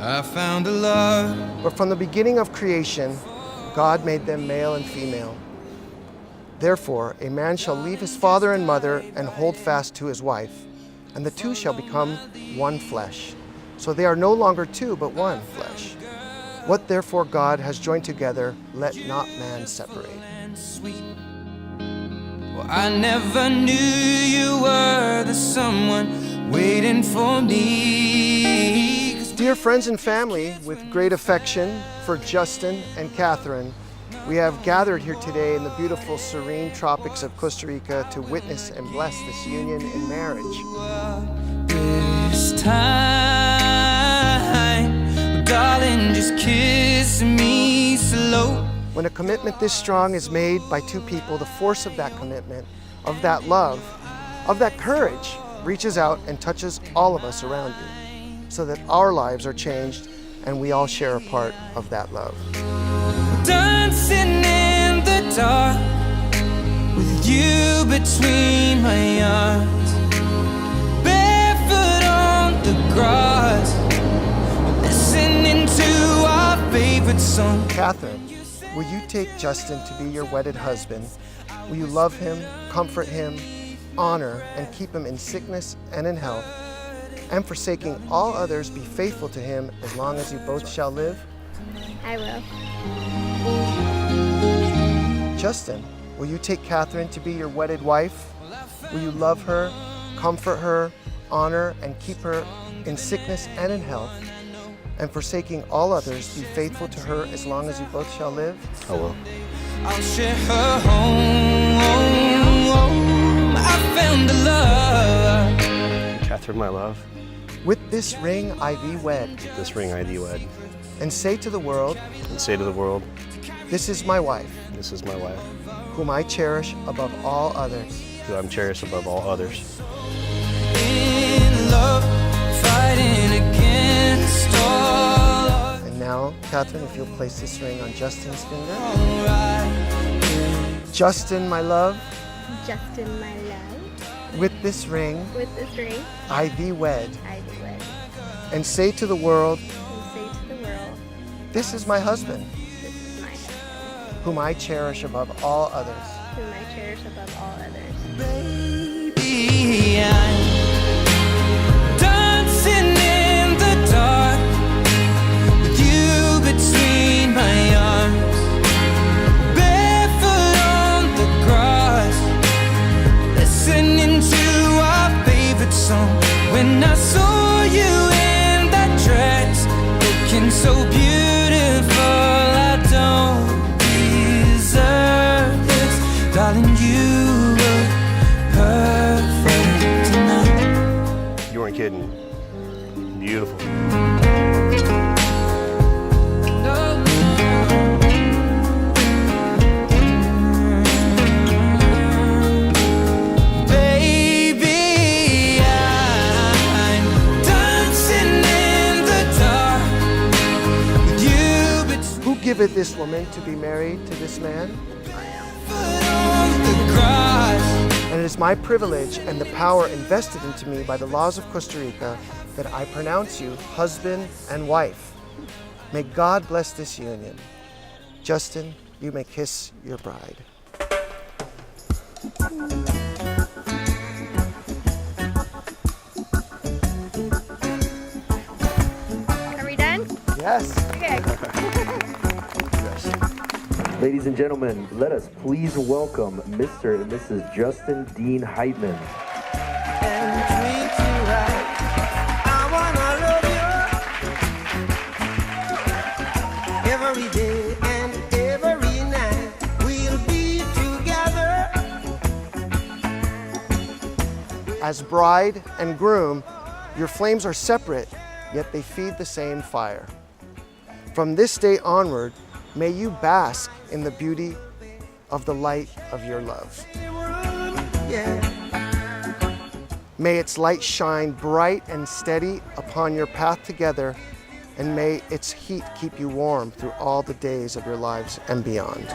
I found a love. But from the beginning of creation, God made them male and female. Therefore, a man shall leave his father and mother and hold fast to his wife, and the two shall become one flesh. So they are no longer two, but one flesh. What therefore God has joined together, let not man separate. Well, I never knew you were the someone waiting for me. Dear friends and family, with great affection for Justin and Catherine, we have gathered here today in the beautiful, serene tropics of Costa Rica to witness and bless this union in marriage. This time, darling, just kiss me slow. When a commitment this strong is made by two people, the force of that commitment, of that love, of that courage, reaches out and touches all of us around you, so that our lives are changed and we all share a part of that love. Dancing in the dark with you between my arms, barefoot on the grass, listening to our favorite song. Catherine, will you take Justin to be your wedded husband? Will you love him, comfort him, honor, and keep him in sickness and in health, and forsaking all others, be faithful to him as long as you both shall live? I will. Justin, will you take Catherine to be your wedded wife? Will you love her, comfort her, honor, and keep her in sickness and in health, and forsaking all others, be faithful to her as long as you both shall live? I will. I'll share her home. I found the love. Catherine, my love, With this ring I thee wed, with this ring I thee wed, and say to the world, and say to the world, this is my wife, this is my wife, whom I cherish above all others. who I'm cherished above all others. In love, fighting against all odds. And now, Catherine, if you'll place this ring on Justin's finger. Alright. Justin, my love, Justin, my love, with this ring with this ring, I thee wed, I do wed. and say to the world, And say to the world, this is my husband, this is my husband, whom I cherish above all others. whom I cherish above all others. Baby, I'm dancing in the dark with you between my arms, barefoot on the grass, listening to our favorite song. When I saw you in that dress, looking so beautiful, I don't deserve this, darling. You were perfect tonight. You weren't kidding. Beautiful. Baby, I'm dancing in the dark with you between Who giveth this woman to be married to this man? the grass. And it is my privilege and the power invested into me by the laws of Costa Rica that I pronounce you husband and wife. May God bless this union. Justin, you may kiss your bride. Are we done? Yes. Okay. Ladies and gentlemen, let us please welcome Mr. and Mrs. Justin Dean Heitman. And treat you right. I wanna love you every day and every night. We'll be together. As bride and groom, your flames are separate, yet they feed the same fire. From this day onward, may you bask in the beauty of the light of your love. Yeah. May its light shine bright and steady upon your path together, and may its heat keep you warm through all the days of your lives and beyond.